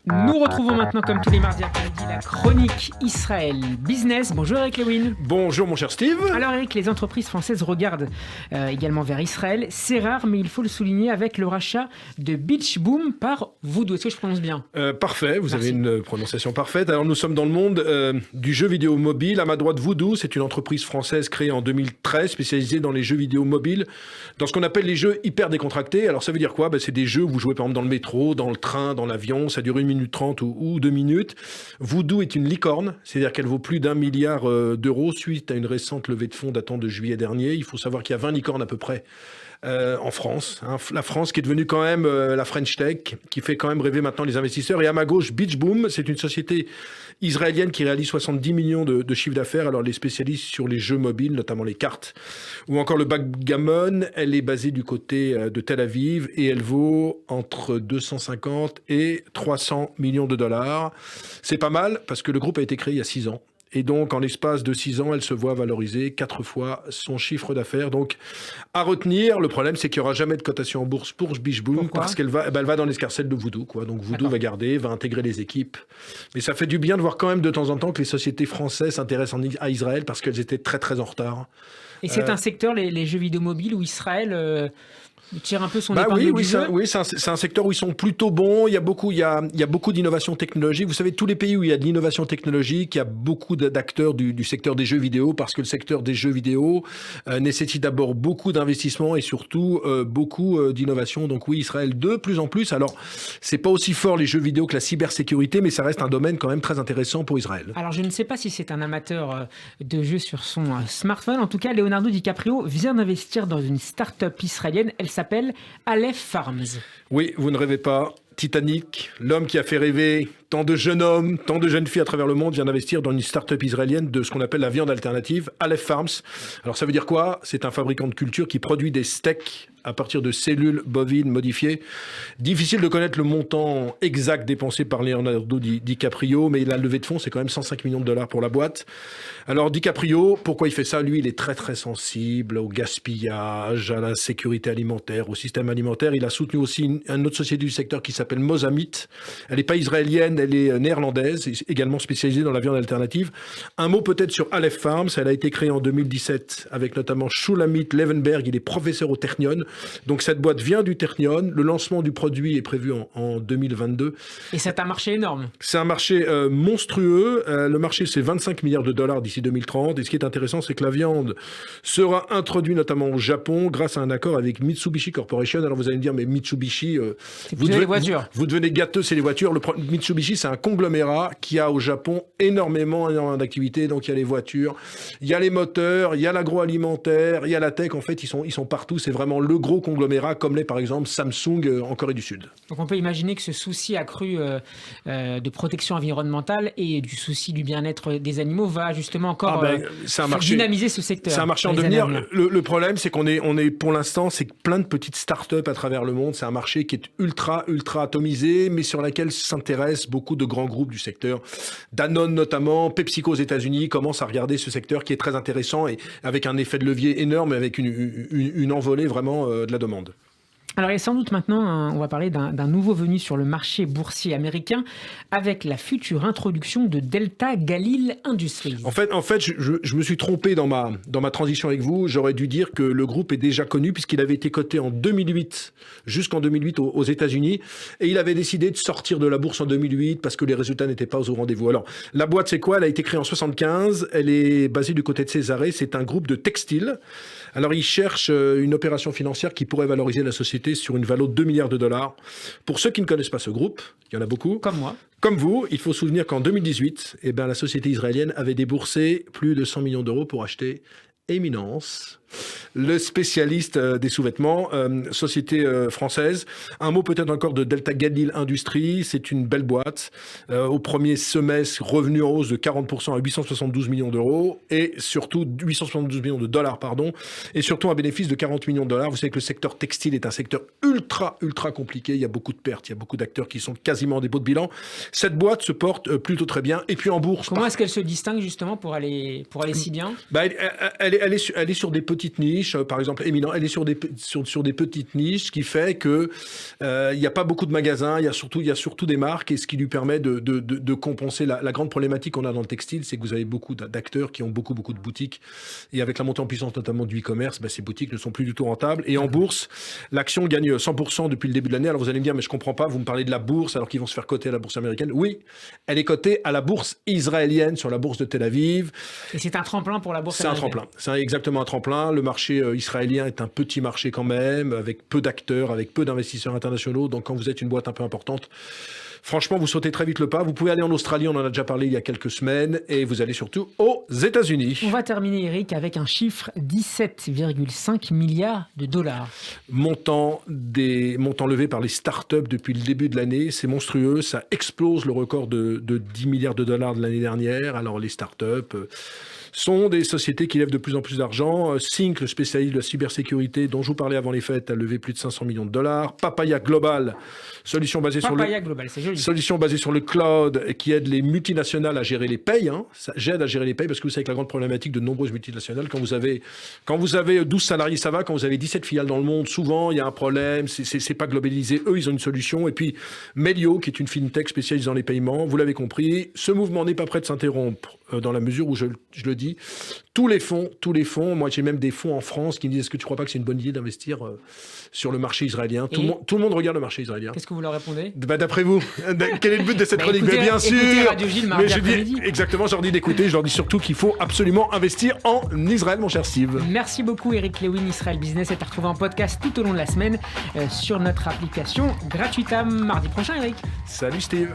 Nous retrouvons maintenant, comme tous les mardis après-midi, la chronique Israël Business. Bonjour Eric Lewin. Bonjour mon cher Steve. Alors Eric, les entreprises françaises regardent également vers Israël. C'est rare, mais il faut le souligner avec le rachat de Beach Boom par Voodoo. Est-ce que je prononce bien ? Parfait, vous Merci. avez une prononciation parfaite. Alors nous sommes dans le monde du jeu vidéo mobile. À ma droite, Voodoo, c'est une entreprise française créée en 2013, spécialisée dans les jeux vidéo mobiles, dans ce qu'on appelle les jeux hyper décontractés. Alors ça veut dire quoi ? C'est des jeux où vous jouez par exemple dans le métro, dans le train, dans l'avion, ça dure 1 minute 30 ou 2 minutes. Voodoo est une licorne, c'est-à-dire qu'elle vaut plus d'1 milliard d'euros suite à une récente levée de fonds datant de juillet dernier. Il faut savoir qu'il y a 20 licornes à peu près en France. La France qui est devenue quand même la French Tech, qui fait quand même rêver maintenant les investisseurs. Et à ma gauche, Beach Boom, c'est une société israélienne qui réalise 70 millions de chiffre d'affaires. Alors les spécialistes sur les jeux mobiles, notamment les cartes, ou encore le backgammon, elle est basée du côté de Tel Aviv et elle vaut entre 250 et 300 millions de dollars. C'est pas mal parce que le groupe a été créé il y a 6 ans. Et donc, en l'espace de 6 ans, elle se voit valoriser 4 fois son chiffre d'affaires. Donc, à retenir, le problème, c'est qu'il n'y aura jamais de cotation en bourse pour Beach Boom. Pourquoi ? Parce qu'elle va, elle va dans l'escarcelle de Voodoo, quoi. Donc, Voodoo va garder, va intégrer les équipes. Mais ça fait du bien de voir quand même de temps en temps que les sociétés françaises s'intéressent à Israël parce qu'elles étaient très, très en retard. Et c'est un secteur, les jeux vidéo mobiles, où Israël tire un peu son épingle du jeu. Oui, c'est un secteur où ils sont plutôt bons. Il y a beaucoup d'innovation technologique. Vous savez, tous les pays où il y a de l'innovation technologique, il y a beaucoup d'acteurs du secteur des jeux vidéo parce que le secteur des jeux vidéo nécessite d'abord beaucoup d'investissement et surtout beaucoup d'innovation. Donc oui, Israël de plus en plus. Alors, c'est pas aussi fort les jeux vidéo que la cybersécurité, mais ça reste un domaine quand même très intéressant pour Israël. Alors, je ne sais pas si c'est un amateur de jeux sur son smartphone. En tout cas, Leonardo DiCaprio vient d'investir dans une start-up israélienne. Elle s'appelle Aleph Farms. Oui, vous ne rêvez pas. Titanic, l'homme qui a fait rêver tant de jeunes hommes, tant de jeunes filles à travers le monde, vient d'investir dans une start-up israélienne de ce qu'on appelle la viande alternative, Aleph Farms. Alors ça veut dire quoi ? C'est un fabricant de culture qui produit des steaks à partir de cellules bovines modifiées. Difficile de connaître le montant exact dépensé par Leonardo DiCaprio, mais la levée de fonds, c'est quand même 105 millions de dollars pour la boîte. Alors DiCaprio, pourquoi il fait ça ? Lui, il est très très sensible au gaspillage, à la sécurité alimentaire, au système alimentaire. Il a soutenu aussi une autre société du secteur qui s'appelle Mozamit. Elle n'est pas israélienne, elle est néerlandaise, également spécialisée dans la viande alternative. Un mot peut-être sur Aleph Farms. Elle a été créée en 2017 avec notamment Shulamit Levenberg. Il est professeur au Technion. Donc cette boîte vient du Technion. Le lancement du produit est prévu en 2022. Et c'est un marché énorme. C'est un marché monstrueux. Le marché, c'est 25 milliards de dollars d'ici 2030. Et ce qui est intéressant, c'est que la viande sera introduite notamment au Japon grâce à un accord avec Mitsubishi Corporation. Alors vous allez me dire, mais Mitsubishi, vous devenez gâteux, c'est les voitures. Mitsubishi, c'est un conglomérat qui a au Japon énormément d'activités. Donc il y a les voitures, il y a les moteurs, il y a l'agroalimentaire, il y a la tech. En fait, ils sont partout. C'est vraiment le gros conglomérat, comme l'est par exemple Samsung en Corée du Sud. Donc on peut imaginer que ce souci accru de protection environnementale et du souci du bien-être des animaux va justement encore dynamiser ce secteur. C'est un marché en devenir. Le problème, c'est qu'on est pour l'instant, c'est plein de petites start-up à travers le monde. C'est un marché qui est ultra atomisé, mais sur laquelle s'intéressent beaucoup de grands groupes du secteur. Danone notamment, PepsiCo aux États-Unis commencent à regarder ce secteur qui est très intéressant et avec un effet de levier énorme, avec une envolée vraiment de la demande. Alors, et sans doute maintenant, on va parler d'un nouveau venu sur le marché boursier américain avec la future introduction de Delta Galil Industries. En fait, je me suis trompé dans ma transition avec vous. J'aurais dû dire que le groupe est déjà connu puisqu'il avait été coté en 2008, jusqu'en 2008 aux États-Unis. Et il avait décidé de sortir de la bourse en 2008 parce que les résultats n'étaient pas au rendez-vous. Alors, la boîte, c'est quoi ? Elle a été créée en 1975. Elle est basée du côté de Césarée. C'est un groupe de textile. Alors, ils cherchent une opération financière qui pourrait valoriser la société sur une valeur de 2 milliards de dollars. Pour ceux qui ne connaissent pas ce groupe, il y en a beaucoup. Comme moi. Comme vous, il faut se souvenir qu'en 2018, la société israélienne avait déboursé plus de 100 millions d'euros pour acheter Eminence, le spécialiste des sous-vêtements, société française. Un mot peut-être encore de Delta Galil Industries, c'est une belle boîte. Au premier semestre, revenu en hausse de 40% à 872 millions d'euros et surtout 872 millions de dollars, pardon, et surtout un bénéfice de 40 millions de dollars. Vous savez que le secteur textile est un secteur ultra compliqué. Il y a beaucoup de pertes, il y a beaucoup d'acteurs qui sont quasiment en dépôt de bilan. Cette boîte se porte plutôt très bien. Et puis en bourse. Comment est-ce qu'elle se distingue justement pour aller si bien ? Elle est sur des petites niches, par exemple Éminent, elle est sur des petites niches, ce qui fait que il n'y a pas beaucoup de magasins, il y a surtout des marques, et ce qui lui permet de compenser la grande problématique qu'on a dans le textile, c'est que vous avez beaucoup d'acteurs qui ont beaucoup de boutiques, et avec la montée en puissance notamment du e-commerce, ces boutiques ne sont plus du tout rentables. Et en bourse, l'action gagne 100% depuis le début de l'année. Alors vous allez me dire, mais je comprends pas, vous me parlez de la bourse alors qu'ils vont se faire coter à la bourse américaine. Oui, elle est cotée à la bourse israélienne sur la bourse de Tel Aviv. Et c'est un tremplin pour la bourse américaine. C'est un tremplin. C'est exactement un tremplin. Le marché israélien est un petit marché quand même, avec peu d'acteurs, avec peu d'investisseurs internationaux. Donc quand vous êtes une boîte un peu importante, franchement, vous sautez très vite le pas. Vous pouvez aller en Australie, on en a déjà parlé il y a quelques semaines, et vous allez surtout aux États-Unis. On va terminer, Eric, avec un chiffre 17,5 milliards de dollars. Montant levé par les startups depuis le début de l'année, c'est monstrueux. Ça explose le record de 10 milliards de dollars de l'année dernière. Alors les startups sont des sociétés qui lèvent de plus en plus d'argent. Sync, le spécialiste de la cybersécurité dont je vous parlais avant les fêtes, a levé plus de 500 millions de dollars. Papaya Global, solution basée sur le cloud, qui aide les multinationales à gérer les payes. Ça aide à gérer les payes, parce que vous savez que la grande problématique de nombreuses multinationales, quand vous avez 12 salariés, ça va. Quand vous avez 17 filiales dans le monde, souvent, il y a un problème. C'est pas globalisé. Eux, ils ont une solution. Et puis, Melio, qui est une fintech spécialisée dans les paiements, vous l'avez compris, ce mouvement n'est pas prêt de s'interrompre, dans la mesure où je le dis, tous les fonds, moi j'ai même des fonds en France qui me disent, est-ce que tu crois pas que c'est une bonne idée d'investir sur le marché israélien? Tout le monde regarde le marché israélien. Qu'est-ce que vous leur répondez? D'après vous, quel est le but de cette chronique? Bien sûr, Radio Gilles, mardi après-midi. Exactement, je leur dis d'écouter, je leur dis surtout qu'il faut absolument investir en Israël, mon cher Steve. Merci beaucoup Eric Lewin. Israël Business est à retrouver en podcast tout au long de la semaine sur notre application Gratuitam. Mardi prochain, Eric. Salut Steve.